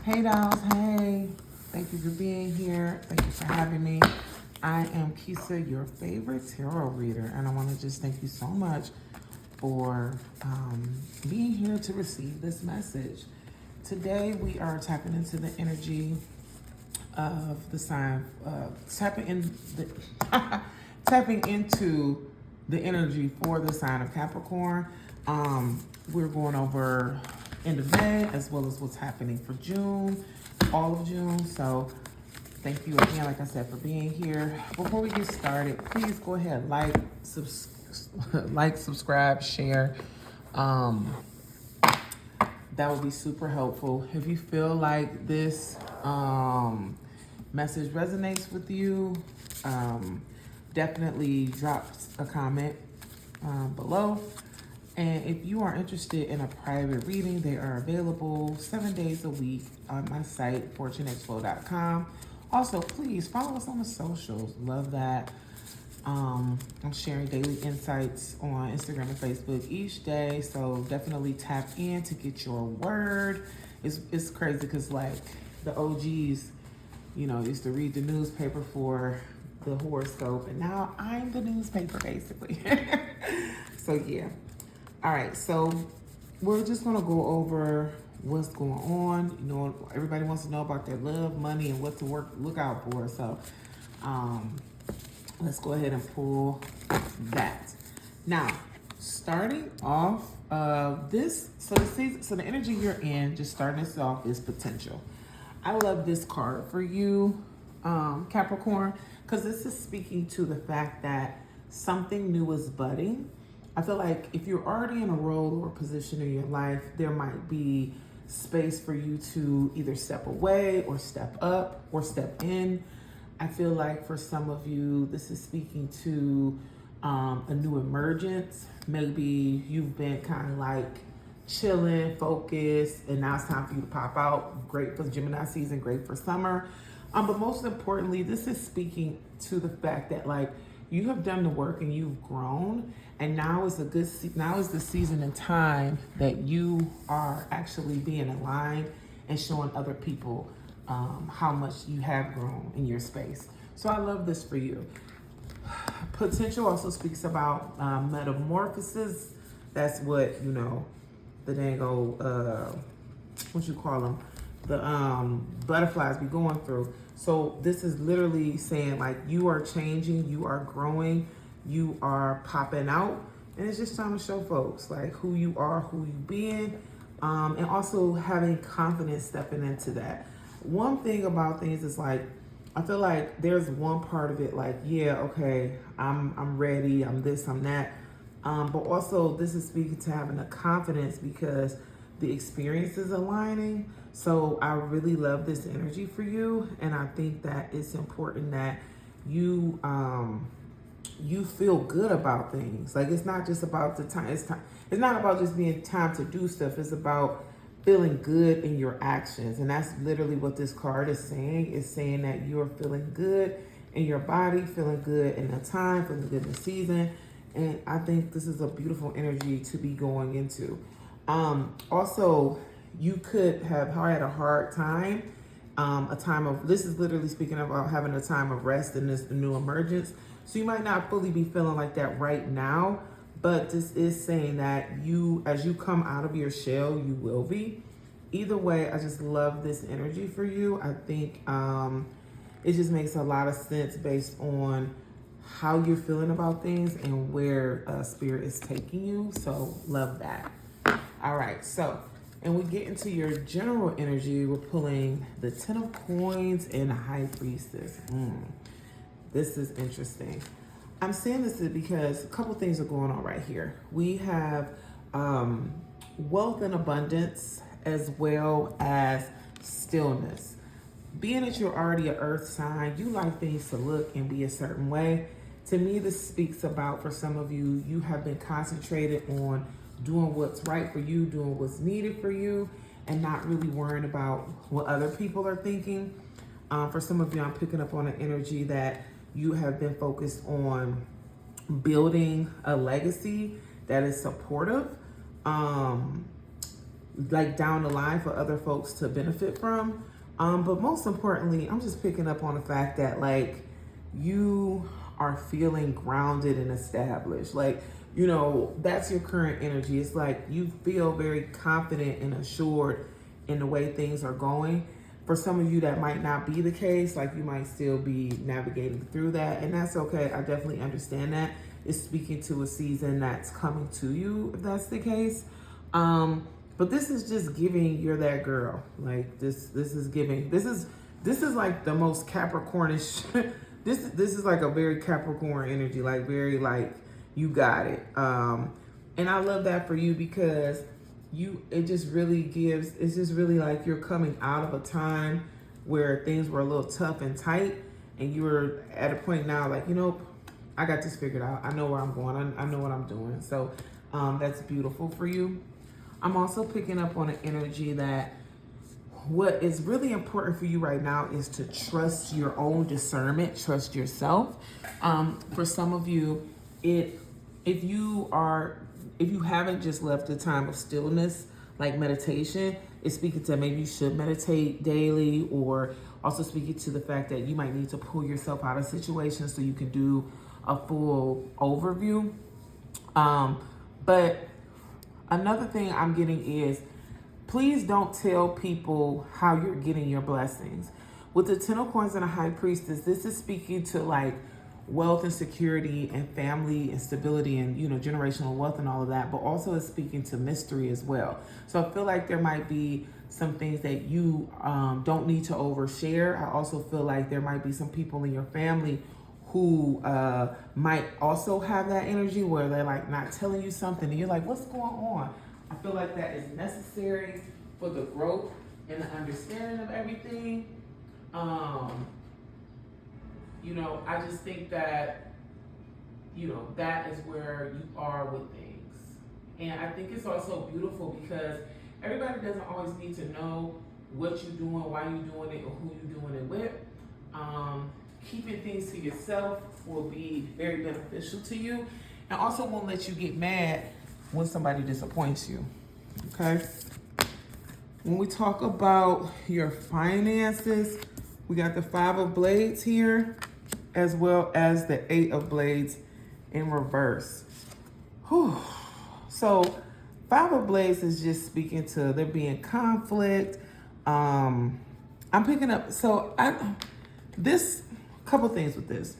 Hey dolls, hey. Thank you for being here. Thank you for having me. I am Kisa, your favorite tarot reader, and I want to just thank you so much for being here to receive this message. Today we are tapping into the energy of the sign, tapping into the energy for the sign of Capricorn. We're going over end of May as well as what's happening for June, all of June. So thank you again, like I said, for being here. Before we get started, please go ahead, subscribe, share. That would be super helpful. If you feel like this message resonates with you, definitely drop a comment below. And if you are interested in a private reading, they are available 7 days a week on my site, fortuneexpo.com. Also, please follow us on the socials. Love that. I'm sharing daily insights on Instagram and Facebook each day. So definitely tap in to get your word. It's crazy because like the OGs, used to read the newspaper for the horoscope, and now I'm the newspaper basically. So yeah. All right, so we're just gonna go over what's going on. Everybody wants to know about their love, money, and what to look out for. So let's go ahead and pull that. Now, starting off so the energy you're in, just starting this off, is potential. I love this card for you, Capricorn, because this is speaking to the fact that something new is budding. I feel like if you're already in a role or position in your life, there might be space for you to either step away or step up or step in. I feel like for some of you, this is speaking to a new emergence. Maybe you've been kind of like chilling, focused, and now it's time for you to pop out. Great for Gemini season, great for summer. But most importantly, this is speaking to the fact that like you have done the work and you've grown, and now is the season and time that you are actually being aligned and showing other people how much you have grown in your space. So I love this for you. Potential also speaks about metamorphosis. That's what, the dang old, what you call them, the butterflies be going through. So this is literally saying like you are changing, you are growing, you are popping out, and it's just time to show folks like who you are, who you been, and also having confidence stepping into that. One thing about things is like I feel like there's one part of it like, yeah, okay, I'm ready, I'm this, I'm that, but also this is speaking to having a confidence because the experience is aligning. So I really love this energy for you, and I think that it's important that you feel good about things. Like it's not just about the time. It's not about just being time to do stuff. It's about feeling good in your actions, and that's literally what this card is saying. It's saying that you're feeling good in your body, feeling good in the time, feeling good in the season, and I think this is a beautiful energy to be going into. Also, you could have had a hard time, this is literally speaking about having a time of rest in this new emergence. So you might not fully be feeling like that right now, but this is saying that as you come out of your shell, you will be. Either way, I just love this energy for you. I think it just makes a lot of sense based on how you're feeling about things and where spirit is taking you. So love that. All right, so, and we get into your general energy, we're pulling the 10 of Coins and the High Priestess. This is interesting. I'm saying this because a couple things are going on right here. We have wealth and abundance as well as stillness. Being that you're already an earth sign, you like things to look and be a certain way. To me, this speaks about, for some of you, you have been concentrated on doing what's right for you, doing what's needed for you, and not really worrying about what other people are thinking. For some of you, I'm picking up on an energy that you have been focused on building a legacy that is supportive. like down the line for other folks to benefit from. But most importantly, I'm just picking up on the fact that like you are feeling grounded and established. Like, you know, that's your current energy. It's like you feel very confident and assured in the way things are going. For some of you, that might not be the case. Like, you might still be navigating through that, and that's okay. I definitely understand that. It's speaking to a season that's coming to you, if that's the case. But this is just giving you're that girl. Like, this is giving. This is like the most Capricornish. This is like a very Capricorn energy. Like, very like you got it. And I love that for you because it just really gives, it's just really like you're coming out of a time where things were a little tough and tight, and you're at a point now like, you know, I got this figured out. I know where I'm going. I know what I'm doing. So that's beautiful for you. I'm also picking up on an energy that what is really important for you right now is to trust your own discernment, trust yourself. For some of you, if you haven't just left a time of stillness, like meditation, it's speaking to maybe you should meditate daily, or also speaking to the fact that you might need to pull yourself out of situations so you can do a full overview. But another thing I'm getting is, please don't tell people how you're getting your blessings. With the Ten of Coins and a High Priestess, this is speaking to like wealth and security and family and stability and, you know, generational wealth and all of that, but also it's speaking to mystery as well. So I feel like there might be some things that you don't need to overshare. I also feel like there might be some people in your family who might also have that energy where they're like not telling you something and you're like, what's going on? I feel like that is necessary for the growth and the understanding of everything. You know, I just think that, you know, that is where you are with things. And I think it's also beautiful because everybody doesn't always need to know what you're doing, why you're doing it, or who you're doing it with. Keeping things to yourself will be very beneficial to you, and also won't let you get mad when somebody disappoints you, okay? When we talk about your finances, we got the Five of Blades here, as well as the Eight of Blades in reverse. Whew. So Five of Blades is just speaking to there being conflict. I'm picking up, this couple things with this.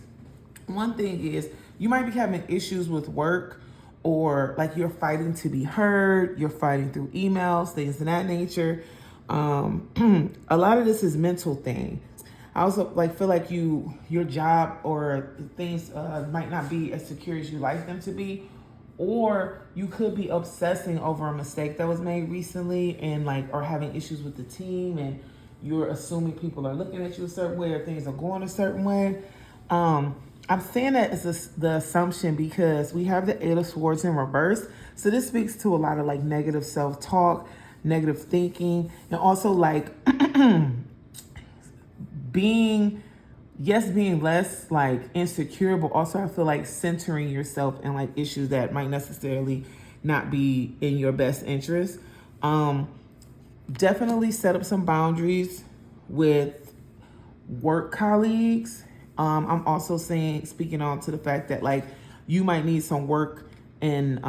One thing is you might be having issues with work, or like you're fighting to be heard, you're fighting through emails, things of that nature. A lot of this is mental thing. I also like feel like your job or things might not be as secure as you like them to be, or you could be obsessing over a mistake that was made recently and like or having issues with the team, and you're assuming people are looking at you a certain way or things are going a certain way. I'm saying that it's the assumption because we have the Eight of Swords in reverse. So this speaks to a lot of like negative self-talk, negative thinking, and also like being less like insecure, but also I feel like centering yourself in like issues that might necessarily not be in your best interest. Definitely set up some boundaries with work colleagues. I'm also speaking on to the fact that like you might need some work in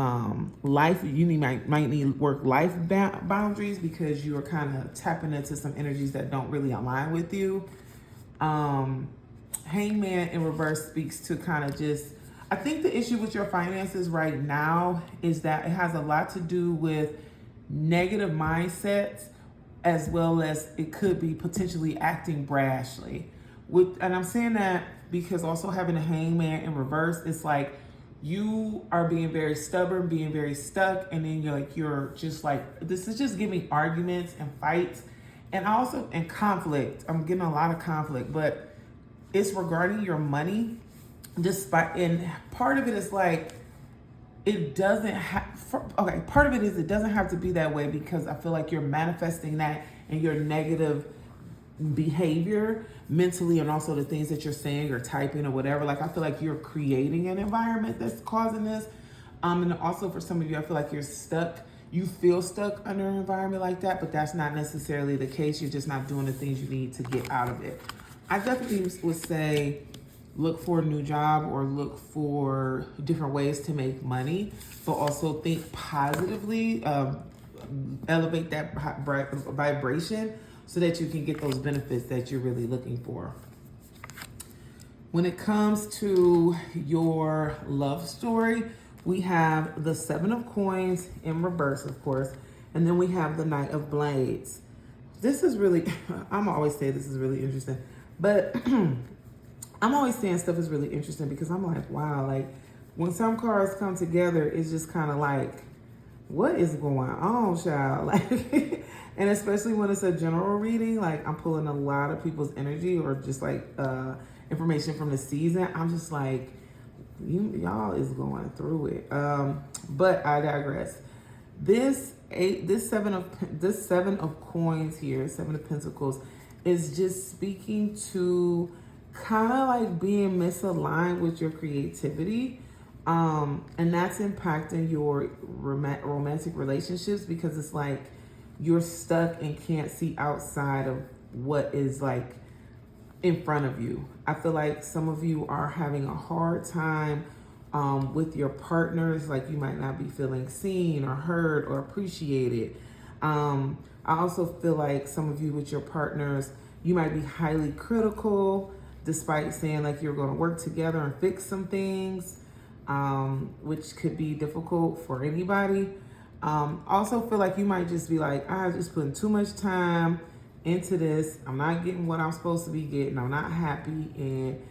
life. You might need work-life boundaries because you are kind of tapping into some energies that don't really align with you. Hangman in reverse speaks to kind of just, I think the issue with your finances right now is that it has a lot to do with negative mindsets, as well as it could be potentially acting brashly. And I'm saying that because also having a hangman in reverse, it's like you are being very stubborn, being very stuck, and then you're just like, this is just giving arguments and fights, and also in conflict. I'm getting a lot of conflict, but it's regarding your money. And part of it is like, it doesn't have, part of it is it doesn't have to be that way because I feel like you're manifesting that in your negative behavior mentally, and also the things that you're saying or typing or whatever. Like, I feel like you're creating an environment that's causing this. And also for some of you, I feel like you're stuck you feel stuck under an environment like that, but that's not necessarily the case. You're just not doing the things you need to get out of it. I definitely would say look for a new job or look for different ways to make money, but also think positively, elevate that vibration so that you can get those benefits that you're really looking for. When it comes to your love story, we have the Seven of Coins in reverse, of course, and then we have the Knight of Blades. This is really, I'm always saying this is really interesting, but I'm always saying stuff is really interesting because I'm like, wow, like when some cards come together, it's just kind of like, what is going on, child? Like, and especially when it's a general reading, like I'm pulling a lot of people's energy or just like information from the season. I'm just like, y'all is going through it. But I digress. This seven of coins here, Seven of Pentacles, is just speaking to kind of like being misaligned with your creativity. And that's impacting your romantic relationships because it's like you're stuck and can't see outside of what is like in front of you. I feel like some of you are having a hard time with your partners, like you might not be feeling seen or heard or appreciated. I also feel like some of you with your partners, you might be highly critical despite saying like you're going to work together and fix some things, which could be difficult for anybody. Also feel like you might just be like, I'm just putting too much time into this. I'm not getting what I'm supposed to be getting. I'm not happy. And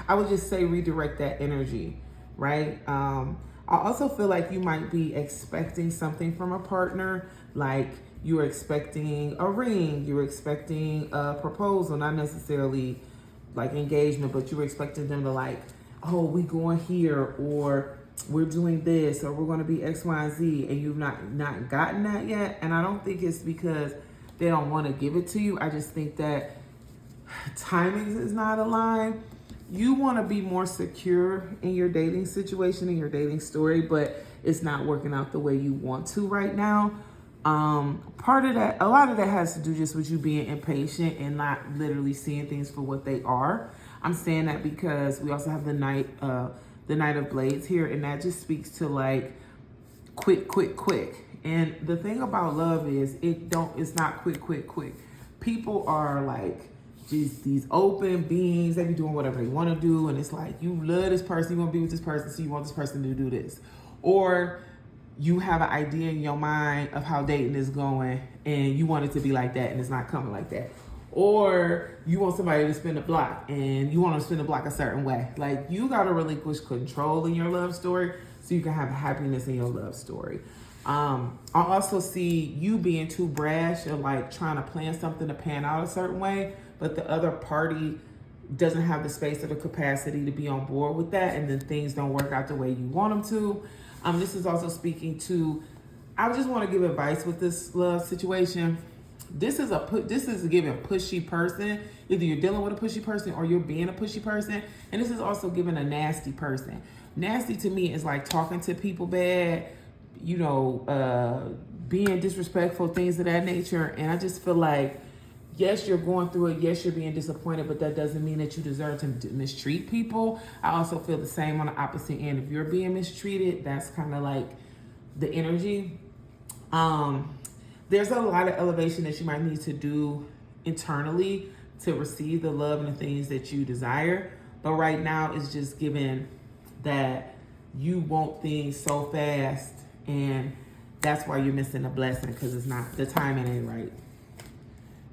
I would just say redirect that energy, right? I also feel like you might be expecting something from a partner, like you're expecting a ring, you're expecting a proposal, not necessarily like engagement, but you're expecting them to like, oh, we going here, or we're doing this, or we're going to be X, Y, and Z, and you've not gotten that yet. And I don't think it's because they don't want to give it to you. I just think that timing is not aligned. You want to be more secure in your dating situation, in your dating story, but it's not working out the way you want to right now. Part of that, a lot of that has to do just with you being impatient and not literally seeing things for what they are. I'm saying that because we also have the Knight of Blades here, and that just speaks to like quick. And the thing about love is it's not quick. People are like just these open beings. They be doing whatever they want to do, and it's like you love this person, you want to be with this person, so you want this person to do this, or you have an idea in your mind of how dating is going, and you want it to be like that, and it's not coming like that. Or you want somebody to spin the block and you want to spin the block a certain way. Like you got to relinquish control in your love story so you can have happiness in your love story. I also see you being too brash or like trying to plan something to pan out a certain way, but the other party doesn't have the space or the capacity to be on board with that, and then things don't work out the way you want them to. This is also speaking to, I just want to give advice with this love situation. This is giving a pushy person. Either you're dealing with a pushy person or you're being a pushy person. And this is also giving a nasty person. Nasty to me is like talking to people bad, being disrespectful, things of that nature. And I just feel like, yes, you're going through it. Yes, you're being disappointed, but that doesn't mean that you deserve to mistreat people. I also feel the same on the opposite end. If you're being mistreated, that's kind of like the energy. There's a lot of elevation that you might need to do internally to receive the love and the things that you desire. But right now it's just given that you want things so fast, and that's why you're missing a blessing, because the timing ain't right.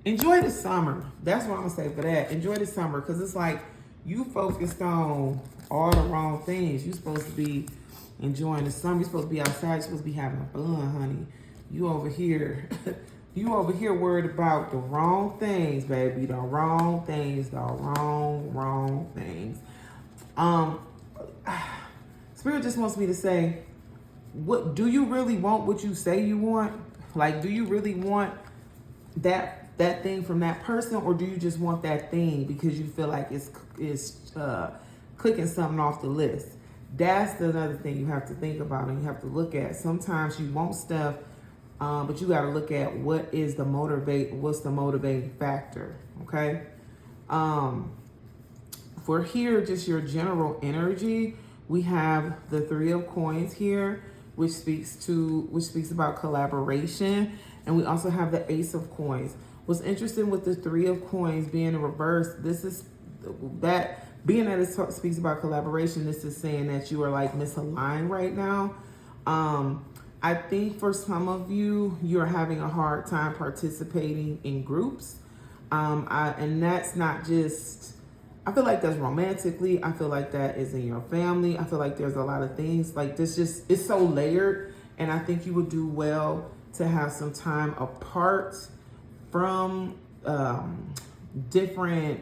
Enjoy the summer. That's what I'm gonna say for that. Enjoy the summer, because it's like you focused on all the wrong things. You're supposed to be enjoying the summer. You're supposed to be outside. You're supposed to be having fun, honey. You over here worried about the wrong things, baby. The wrong things. Spirit just wants me to say, what do you really want? What you say you want? Like, do you really want that thing from that person, or do you just want that thing because you feel like it's clicking something off the list? That's another thing you have to think about and you have to look at. Sometimes you want stuff, but you got to look at what's the motivating factor, okay? For here, just your general energy, we have the Three of Coins here, which speaks about collaboration, and we also have the Ace of Coins. What's interesting with the Three of Coins being in reverse, this is that being that it speaks about collaboration, this is saying that you are like misaligned right now. I think for some of you, you're having a hard time participating in groups. And that's not just, I feel like that's romantically. I feel like that is in your family. I feel like there's a lot of things like this, just, it's so layered. And I think you would do well to have some time apart from different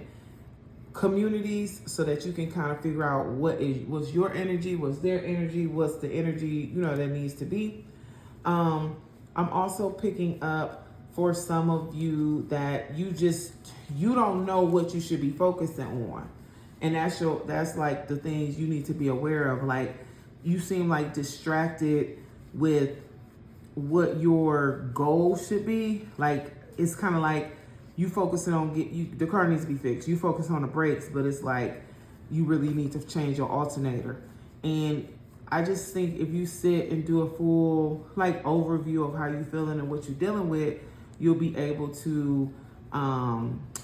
communities so that you can kind of figure out what's your energy, what's their energy, what's the energy, that needs to be. I'm also picking up for some of you that you don't know what you should be focusing on. And that's like the things you need to be aware of. Like you seem like distracted with what your goal should be. Like it's kind of like you focusing on the car needs to be fixed. You focus on the brakes, but it's like you really need to change your alternator. And I just think if you sit and do a full like overview of how you're feeling and what you're dealing with, you'll be able to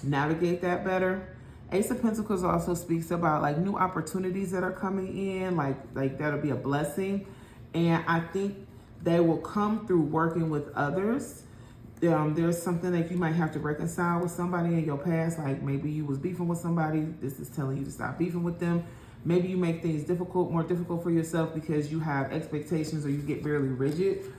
navigate that better. Ace of Pentacles also speaks about like new opportunities that are coming in, like that'll be a blessing. And I think they will come through working with others. There's something that you might have to reconcile with somebody in your past, like maybe you was beefing with somebody. This is telling you to stop beefing with them. Maybe you make things more difficult for yourself because you have expectations or you get very rigid.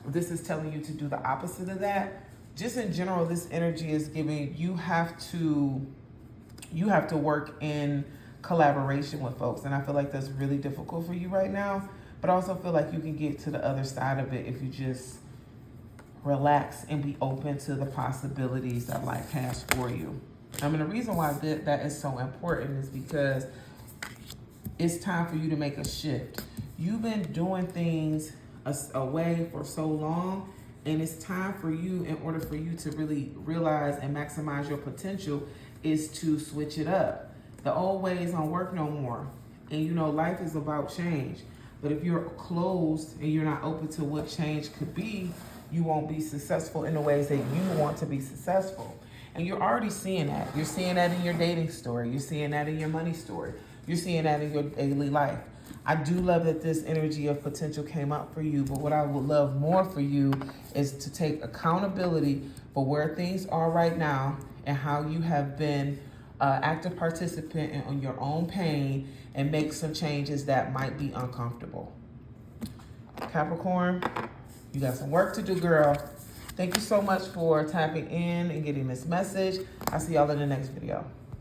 This is telling you to do the opposite of that. Just in general, this energy is giving you have to work in collaboration with folks. And I feel like that's really difficult for you right now. But I also feel like you can get to the other side of it if you just relax and be open to the possibilities that life has for you. And the reason why that is so important is because it's time for you to make a shift. You've been doing things away for so long, and it's time for you, in order for you to really realize and maximize your potential, is to switch it up. The old ways don't work no more. And life is about change. But if you're closed and you're not open to what change could be, you won't be successful in the ways that you want to be successful. And you're already seeing that. You're seeing that in your dating story. You're seeing that in your money story. You're seeing that in your daily life. I do love that this energy of potential came up for you, but what I would love more for you is to take accountability for where things are right now and how you have been active participant in your own pain and make some changes that might be uncomfortable. Capricorn, you got some work to do, girl. Thank you so much for tapping in and getting this message. I'll see y'all in the next video.